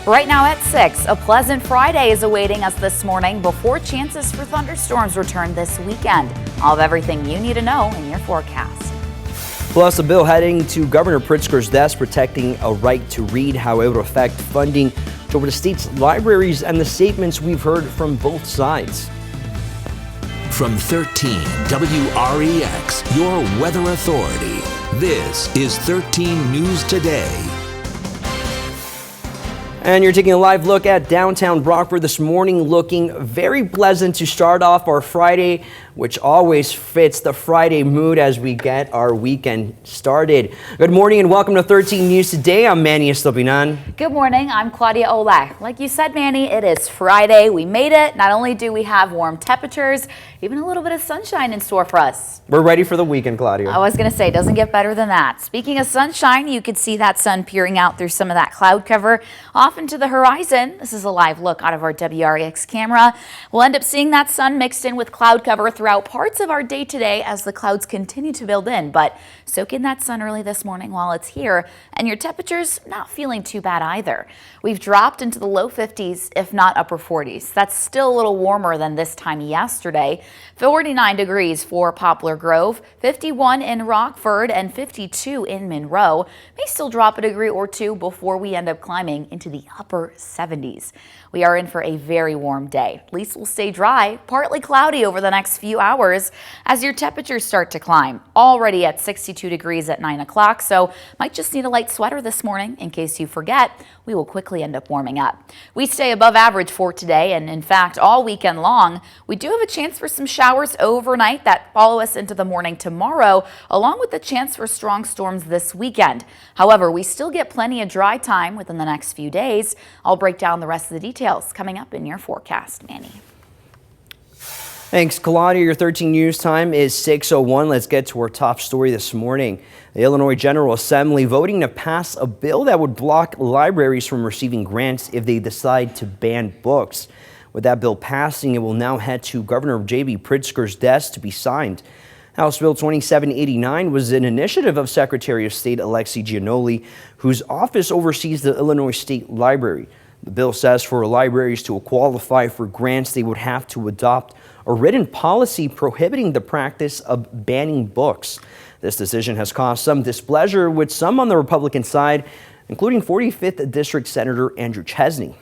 Right now at 6, a pleasant Friday is awaiting us this morning before chances for thunderstorms return this weekend. I'll have everything you need to know in your forecast. Plus, a bill heading to Governor Pritzker's desk protecting a right to read, how it would affect funding toward the state's libraries, and the statements we've heard from both sides. From 13 WREX, your weather authority. This is 13 News Today. And you're taking a live look at downtown Brockford this morning, looking very pleasant to start off our Friday, which always fits the Friday mood as we get our weekend started. Good morning and welcome to 13 News Today. I'm Manny Estopinan. Good morning. I'm Claudia Olak. Like you said, Manny, it is Friday. We made it. Not only do we have warm temperatures, even a little bit of sunshine in store for us. We're ready for the weekend, Claudia. I was going to say, it doesn't get better than that. Speaking of sunshine, you could see that sun peering out through some of that cloud cover off into the horizon. This is a live look out of our WREX camera. We'll end up seeing that sun mixed in with cloud cover throughout parts of our day today as the clouds continue to build in. But soak in that sun early this morning while it's here, and your temperatures not feeling too bad either. We've dropped into the low 50s, if not upper 40s. That's still a little warmer than this time yesterday. 49 degrees for Poplar Grove, 51 in Rockford, and 52 in Monroe. May still drop a degree or two before we end up climbing into the upper 70s. We are in for a very warm day. At least we'll stay dry, partly cloudy over the next few hours as your temperatures start to climb. Already at 62 degrees at 9 o'clock, so might just need a light sweater this morning in case you forget. We will quickly end up warming up. We stay above average for today, and in fact all weekend long. We do have a chance for some showers overnight that follow us into the morning tomorrow, along with the chance for strong storms this weekend. However, we still get plenty of dry time within the next few days. I'll break down the rest of the details coming up in your forecast, Manny. Thanks, Claudia. Your 13 News time is 6:01. Let's get to our top story this morning. The Illinois General Assembly voting to pass a bill that would block libraries from receiving grants if they decide to ban books. With that bill passing, it will now head to Governor J.B. Pritzker's desk to be signed. House Bill 2789 was an initiative of Secretary of State Alexi Giannoli, whose office oversees the Illinois State Library. The bill says for libraries to qualify for grants, they would have to adopt a written policy prohibiting the practice of banning books. This decision has caused some displeasure with some on the Republican side, including 45th District Senator Andrew Chesney.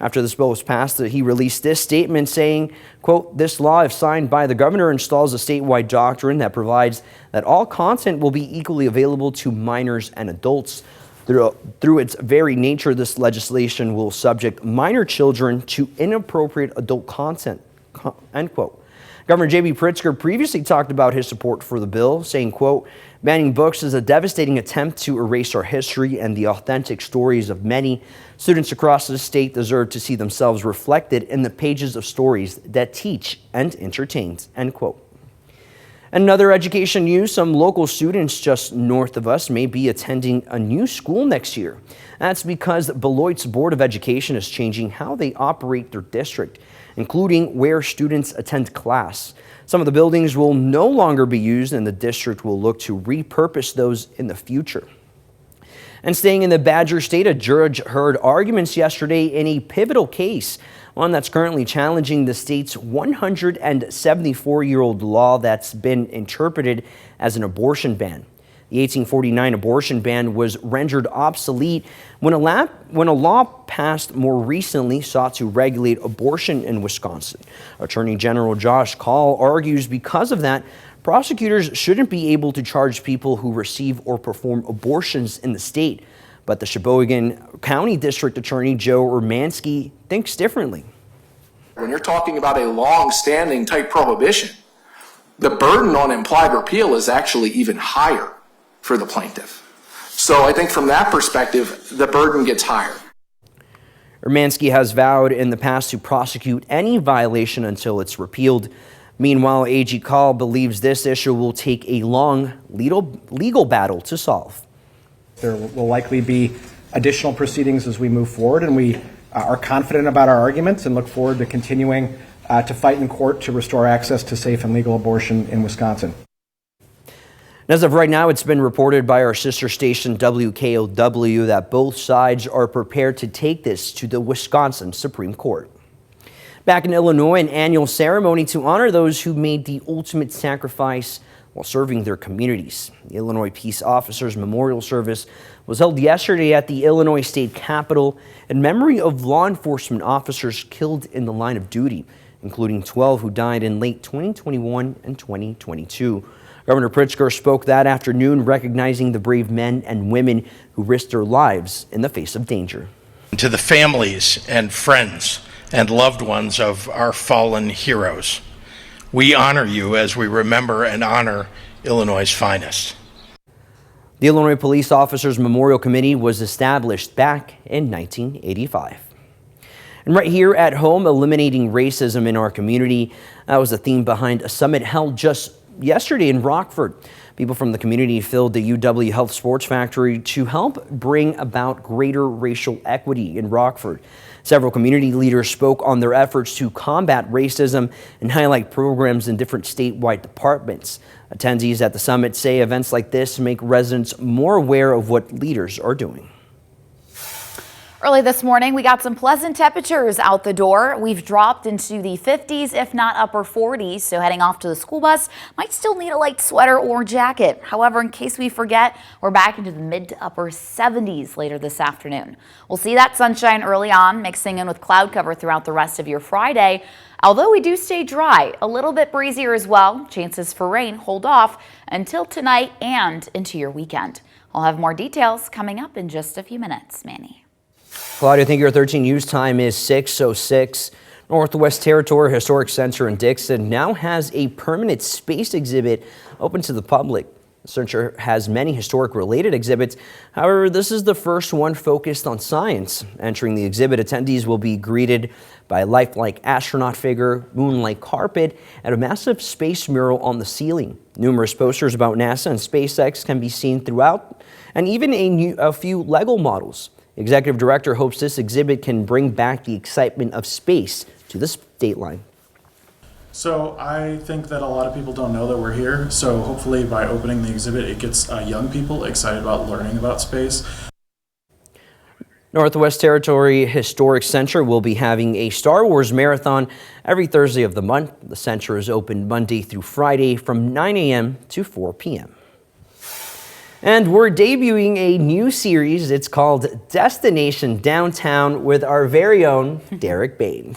After this bill was passed, he released this statement saying, quote, "This law, if signed by the governor, installs a statewide doctrine that provides that all content will be equally available to minors and adults. Through its very nature, this legislation will subject minor children to inappropriate adult content," end quote. Governor J.B. Pritzker previously talked about his support for the bill, saying, quote, "Banning books is a devastating attempt to erase our history and the authentic stories of many. Students across the state deserve to see themselves reflected in the pages of stories that teach and entertain," end quote. Another education news, some local students just north of us may be attending a new school next year. That's because Beloit's Board of Education is changing how they operate their district, including where students attend class. Some of the buildings will no longer be used, and the district will look to repurpose those in the future. And staying in the Badger State, a judge heard arguments yesterday in a pivotal case, one that's currently challenging the state's 174-year-old law that's been interpreted as an abortion ban. The 1849 abortion ban was rendered obsolete when a law passed more recently sought to regulate abortion in Wisconsin. Attorney General Josh Kaul argues because of that, prosecutors shouldn't be able to charge people who receive or perform abortions in the state. But the Sheboygan County District Attorney Joe Urmanski thinks differently. When you're talking about a long-standing type prohibition, the burden on implied repeal is actually even higher for the plaintiff. So I think from that perspective, the burden gets higher. Urmanski has vowed in the past to prosecute any violation until it's repealed. Meanwhile, AG Kaul believes this issue will take a long legal battle to solve. There will likely be additional proceedings as we move forward, and we are confident about our arguments and look forward to continuing to fight in court to restore access to safe and legal abortion in Wisconsin. As of right now, it's been reported by our sister station WKOW that both sides are prepared to take this to the Wisconsin Supreme Court. Back in Illinois, an annual ceremony to honor those who made the ultimate sacrifice while serving their communities. The Illinois Peace Officers Memorial Service was held yesterday at the Illinois State Capitol in memory of law enforcement officers killed in the line of duty, including 12 who died in late 2021 and 2022. Governor Pritzker spoke that afternoon, recognizing the brave men and women who risked their lives in the face of danger. To the families and friends and loved ones of our fallen heroes, we honor you as we remember and honor Illinois' finest. The Illinois Police Officers Memorial Committee was established back in 1985. And right here at home, eliminating racism in our community, that was the theme behind a summit held just yesterday in Rockford. People from the community filled the UW Health Sports Factory to help bring about greater racial equity in Rockford. Several community leaders spoke on their efforts to combat racism and highlight programs in different statewide departments. Attendees at the summit say events like this make residents more aware of what leaders are doing. Early this morning, we got some pleasant temperatures out the door. We've dropped into the 50s, if not upper 40s, so heading off to the school bus might still need a light sweater or jacket. However, in case we forget, we're back into the mid to upper 70s later this afternoon. We'll see that sunshine early on, mixing in with cloud cover throughout the rest of your Friday. Although we do stay dry, a little bit breezier as well. Chances for rain hold off until tonight and into your weekend. I'll have more details coming up in just a few minutes. Manny. Claudia, I think your 13 News time is 6:06. Northwest Territory Historic Center in Dixon now has a permanent space exhibit open to the public. The center has many historic-related exhibits. However, this is the first one focused on science. Entering the exhibit, attendees will be greeted by a lifelike astronaut figure, moon-like carpet, and a massive space mural on the ceiling. Numerous posters about NASA and SpaceX can be seen throughout, and even a few Lego models. Executive Director hopes this exhibit can bring back the excitement of space to the state line. So I think that a lot of people don't know that we're here. So hopefully by opening the exhibit, it gets young people excited about learning about space. Northwest Territory Historic Center will be having a Star Wars marathon every Thursday of the month. The center is open Monday through Friday from 9 a.m. to 4 p.m. And we're debuting a new series. It's called Destination Downtown with our very own Derek Bain.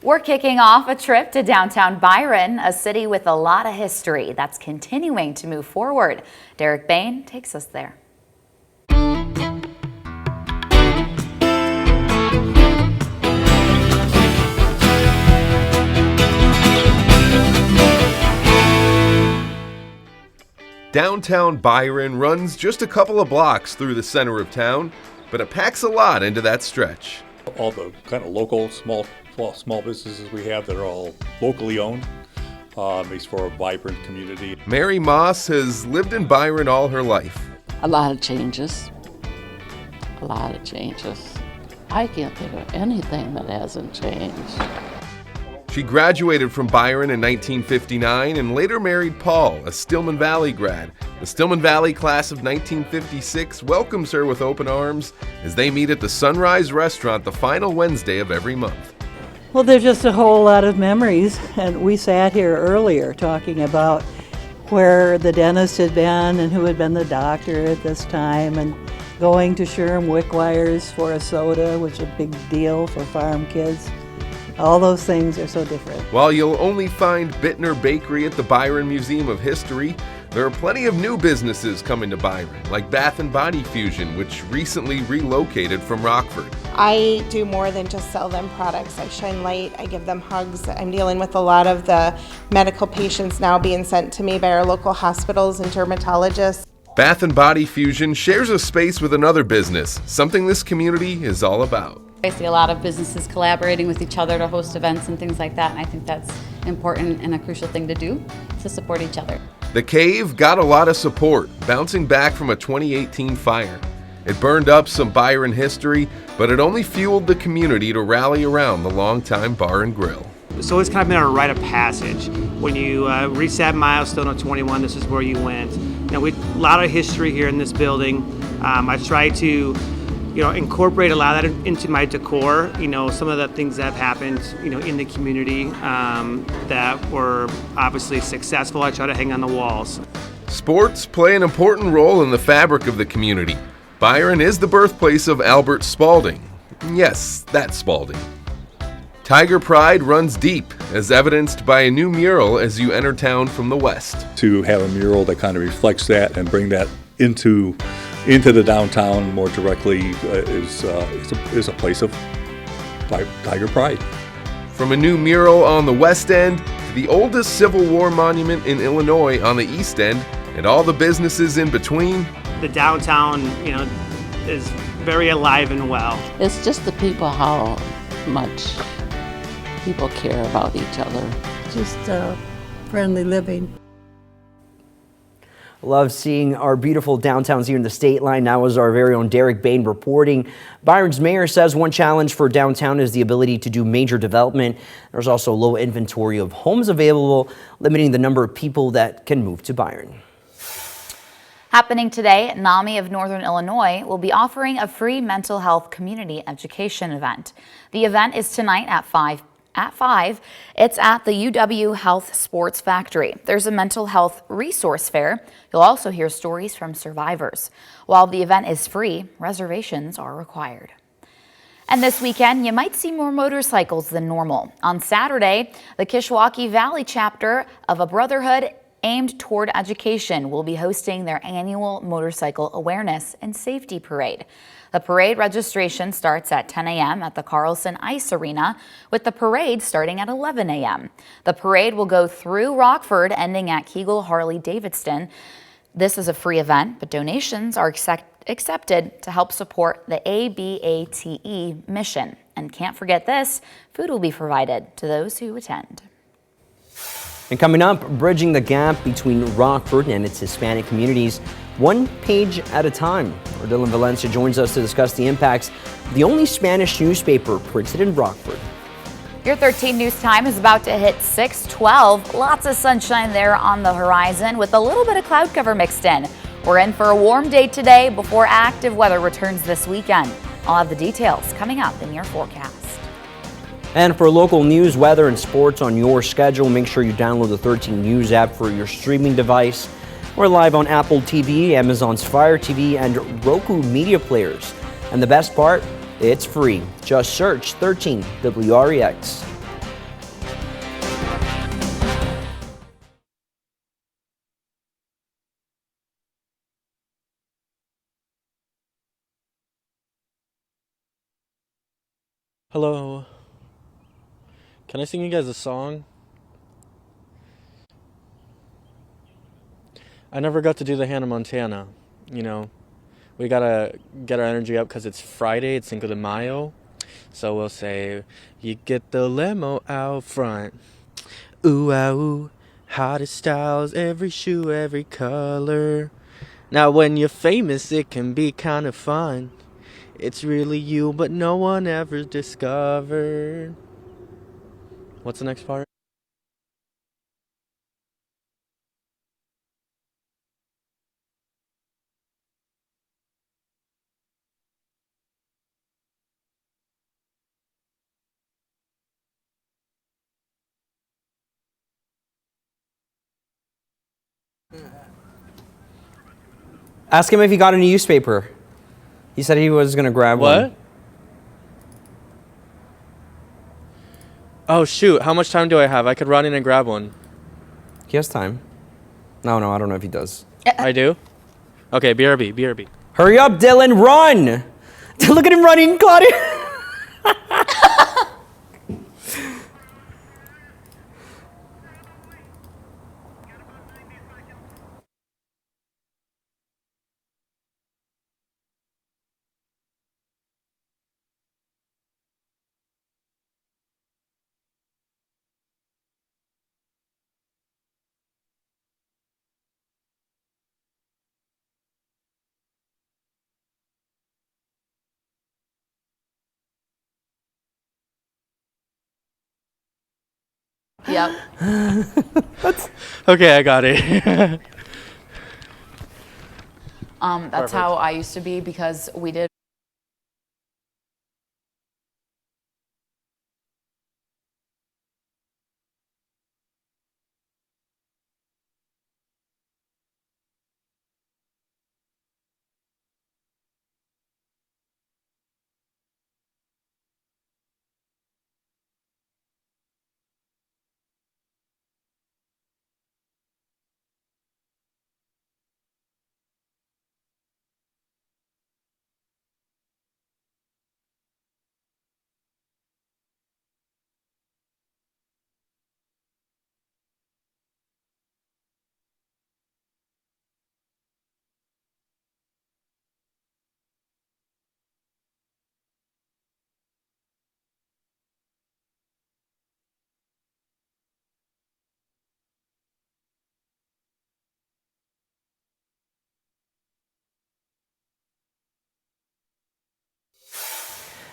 We're kicking off a trip to downtown Byron, a city with a lot of history that's continuing to move forward. Derek Bain takes us there. Downtown Byron runs just a couple of blocks through the center of town, but it packs a lot into that stretch. All the kind of local small businesses we have that are all locally owned makes for a vibrant community. Mary Moss has lived in Byron all her life. A lot of changes. I can't think of anything that hasn't changed. She graduated from Byron in 1959 and later married Paul, a Stillman Valley grad. The Stillman Valley class of 1956 welcomes her with open arms as they meet at the Sunrise Restaurant the final Wednesday of every month. Well, there's just a whole lot of memories, and we sat here earlier talking about where the dentist had been and who had been the doctor at this time, and going to Sherm Wickwire's for a soda, which is a big deal for farm kids. All those things are so different. While you'll only find Bittner Bakery at the Byron Museum of History, there are plenty of new businesses coming to Byron, like Bath & Body Fusion, which recently relocated from Rockford. I do more than just sell them products. I shine light, I give them hugs. I'm dealing with a lot of the medical patients now being sent to me by our local hospitals and dermatologists. Bath & Body Fusion shares a space with another business, something this community is all about. I see a lot of businesses collaborating with each other to host events and things like that, and I think that's important and a crucial thing to do, to support each other. The Cave got a lot of support, bouncing back from a 2018 fire. It burned up some Byron history, but it only fueled the community to rally around the longtime bar and grill. So it's kind of been a rite of passage. When you reach that milestone of 21, this is where you went. a lot of history here in this building. I try to, incorporate a lot of that into my decor. Some of the things that have happened, in the community that were obviously successful, I try to hang on the walls. Sports play an important role in the fabric of the community. Byron is the birthplace of Albert Spalding. Yes, that's Spalding. Tiger pride runs deep, as evidenced by a new mural as you enter town from the west. To have a mural that kind of reflects that and bring that into the downtown more directly is a place of Tiger pride. From a new mural on the west end to the oldest Civil War monument in Illinois on the east end and all the businesses in between. The downtown, is very alive and well. It's just the people, how much people care about each other. Just friendly living. Love seeing our beautiful downtowns here in the state line. Now is our very own Derek Bain reporting. Byron's mayor says one challenge for downtown is the ability to do major development. There's also low inventory of homes available, limiting the number of people that can move to Byron. Happening today, NAMI of Northern Illinois will be offering a free mental health community education event. The event is tonight at 5. It's at the UW Health Sports Factory. There's a mental health resource fair. You'll also hear stories from survivors. While the event is free, reservations are required. And this weekend, you might see more motorcycles than normal. On Saturday, the Kishwaukee Valley chapter of a brotherhood aimed toward education will be hosting their annual motorcycle awareness and safety parade. The parade registration starts at 10 a.m. at the Carlson Ice Arena, with the parade starting at 11 a.m. The parade will go through Rockford, ending at Kegel Harley-Davidson. This is a free event, but donations are accepted to help support the ABATE mission. And can't forget this, food will be provided to those who attend. And coming up, bridging the gap between Rockford and its Hispanic communities, one page at a time. Our Dylan Valencia joins us to discuss the impacts of the only Spanish newspaper printed in Rockford. Your 13 News Time is about to hit 6:12. Lots of sunshine there on the horizon with a little bit of cloud cover mixed in. We're in for a warm day today before active weather returns this weekend. I'll have the details coming up in your forecast. And for local news, weather, and sports on your schedule, make sure you download the 13 News app for your streaming device. We're live on Apple TV, Amazon's Fire TV, and Roku media players. And the best part, it's free. Just search 13 WREX. Hello. Can I sing you guys a song? I never got to do the Hannah Montana. We gotta get our energy up because it's Friday, it's Cinco de Mayo. So we'll say, you get the limo out front. Ooh, ah, ooh, hottest styles, every shoe, every color. Now when you're famous, it can be kind of fun. It's really you, but no one ever discovered. What's the next part? Ask him if he got a newspaper. He said he was going to grab one. What? Oh, shoot. How much time do I have? I could run in and grab one. He has time. No, I don't know if he does. I do? Okay, BRB. Hurry up, Dylan, run! Look at him running, Claudia. Yep. Okay, I got it. That's how I used to be because we did.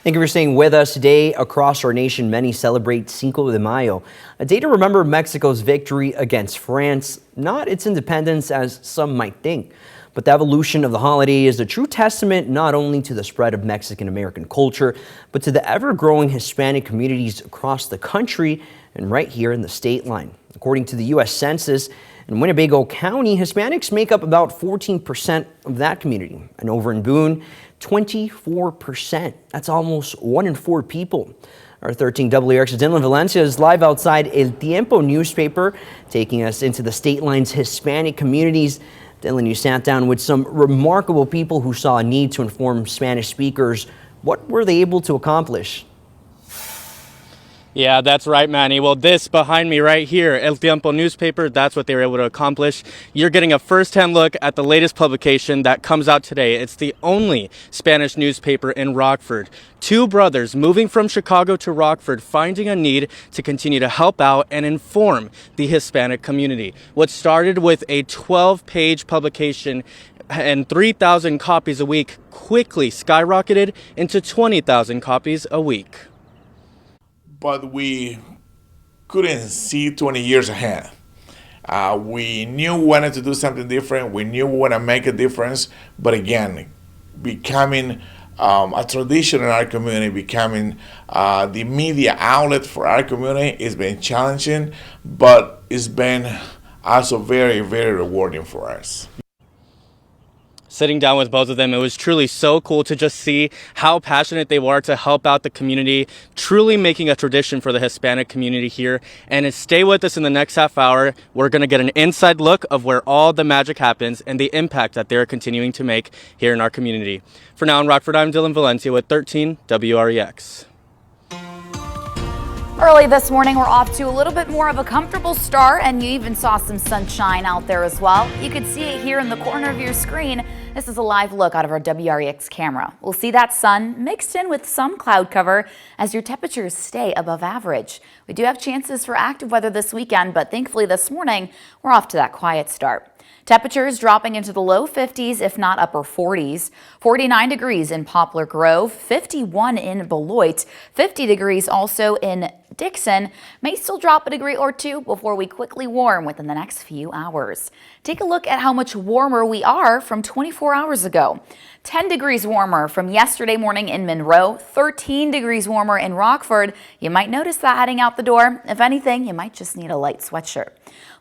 Thank you for staying with us today. Across our nation, many celebrate Cinco de Mayo, a day to remember Mexico's victory against France, not its independence as some might think. But the evolution of the holiday is a true testament not only to the spread of Mexican-American culture, but to the ever-growing Hispanic communities across the country and right here in the state line. According to the U.S. Census, in Winnebago County, Hispanics make up about 14% of that community. And over in Boone, 24%. That's almost 1 in 4 people. Our 13 WRX's Dylan Valencia is live outside El Tiempo newspaper, taking us into the state line's Hispanic communities. Dylan, you sat down with some remarkable people who saw a need to inform Spanish speakers. What were they able to accomplish? Yeah, that's right, Manny. Well, this behind me right here, El Tiempo newspaper, that's what they were able to accomplish. You're getting a first-hand look at the latest publication that comes out today. It's the only Spanish newspaper in Rockford. 2 brothers moving from Chicago to Rockford, finding a need to continue to help out and inform the Hispanic community. What started with a 12-page publication and 3,000 copies a week quickly skyrocketed into 20,000 copies a week. But we couldn't see 20 years ahead. We knew we wanted to do something different. We knew we want to make a difference. But again, becoming a tradition in our community, becoming the media outlet for our community has been challenging, but it's been also very, very rewarding for us. Sitting down with both of them, it was truly so cool to just see how passionate they were to help out the community, truly making a tradition for the Hispanic community here. And stay with us in the next half hour. We're going to get an inside look of where all the magic happens and the impact that they're continuing to make here in our community. For now in Rockford, I'm Dylan Valencia with 13 WREX. Early this morning, we're off to a little bit more of a comfortable start, and you even saw some sunshine out there as well. You could see it here in the corner of your screen. This is a live look out of our WREX camera. We'll see that sun mixed in with some cloud cover as your temperatures stay above average. We do have chances for active weather this weekend, but thankfully this morning, we're off to that quiet start. Temperatures dropping into the low 50s, if not upper 40s. 49 degrees in Poplar Grove, 51 in Beloit, 50 degrees also in Dixon. May still drop a degree or 2 before we quickly warm within the next few hours. Take a look at how much warmer we are from 24 hours ago. 10 degrees warmer from yesterday morning in Monroe, 13 degrees warmer in Rockford. You might notice that heading out the door. If anything, you might just need a light sweatshirt.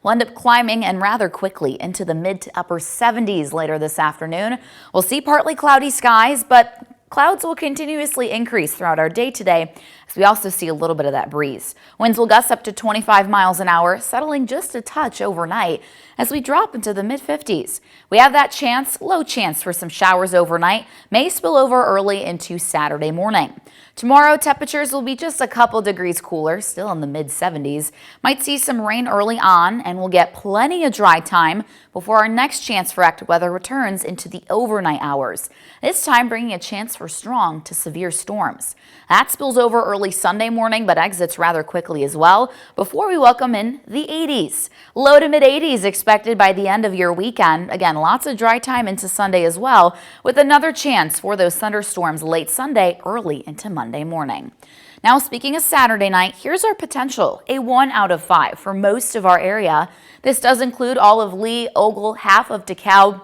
We'll end up climbing and rather quickly into the mid to upper 70s later this afternoon. We'll see partly cloudy skies, but clouds will continuously increase throughout our day today as we also see a little bit of that breeze. Winds will gust up to 25 miles an hour, settling just a touch overnight as we drop into the mid-50s. We have that chance, low chance for some showers overnight, may spill over early into Saturday morning. Tomorrow, temperatures will be just a couple degrees cooler, still in the mid-70s. Might see some rain early on, and we'll get plenty of dry time before our next chance for active weather returns into the overnight hours. This time bringing a chance for strong to severe storms. That spills over early Sunday morning, but exits rather quickly as well before we welcome in the 80s. Low to mid-80s expected by the end of your weekend. Again, lots of dry time into Sunday as well, with another chance for those thunderstorms late Sunday, early into Monday morning. Now, speaking of Saturday night, here's our potential, a 1 out of 5 for most of our area. This does include all of Lee, Ogle, half of DeKalb,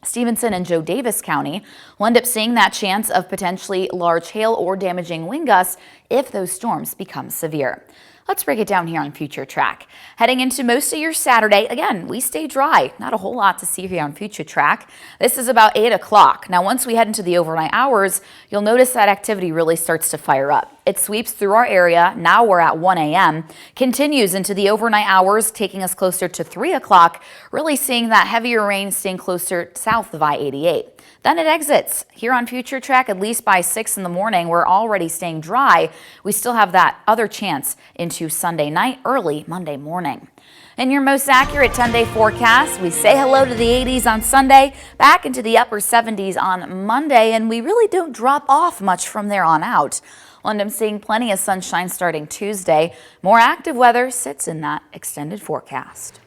Stevenson and Joe Davis County will end up seeing that chance of potentially large hail or damaging wind gusts if those storms become severe. Let's break it down here on Future Track. Heading into most of your Saturday, again, we stay dry. Not a whole lot to see here on Future Track. This is about 8 o'clock. Now, once we head into the overnight hours, you'll notice that activity really starts to fire up. It sweeps through our area. Now we're at 1 a.m., continues into the overnight hours, taking us closer to 3 o'clock, really seeing that heavier rain staying closer south of I-88. Then it exits. Here on Future Track, at least by 6 in the morning, we're already staying dry. We still have that other chance into Sunday night, early Monday morning. In your most accurate 10-day forecast, we say hello to the 80s on Sunday, back into the upper 70s on Monday, and we really don't drop off much from there on out. We'll end up seeing plenty of sunshine starting Tuesday. More active weather sits in that extended forecast.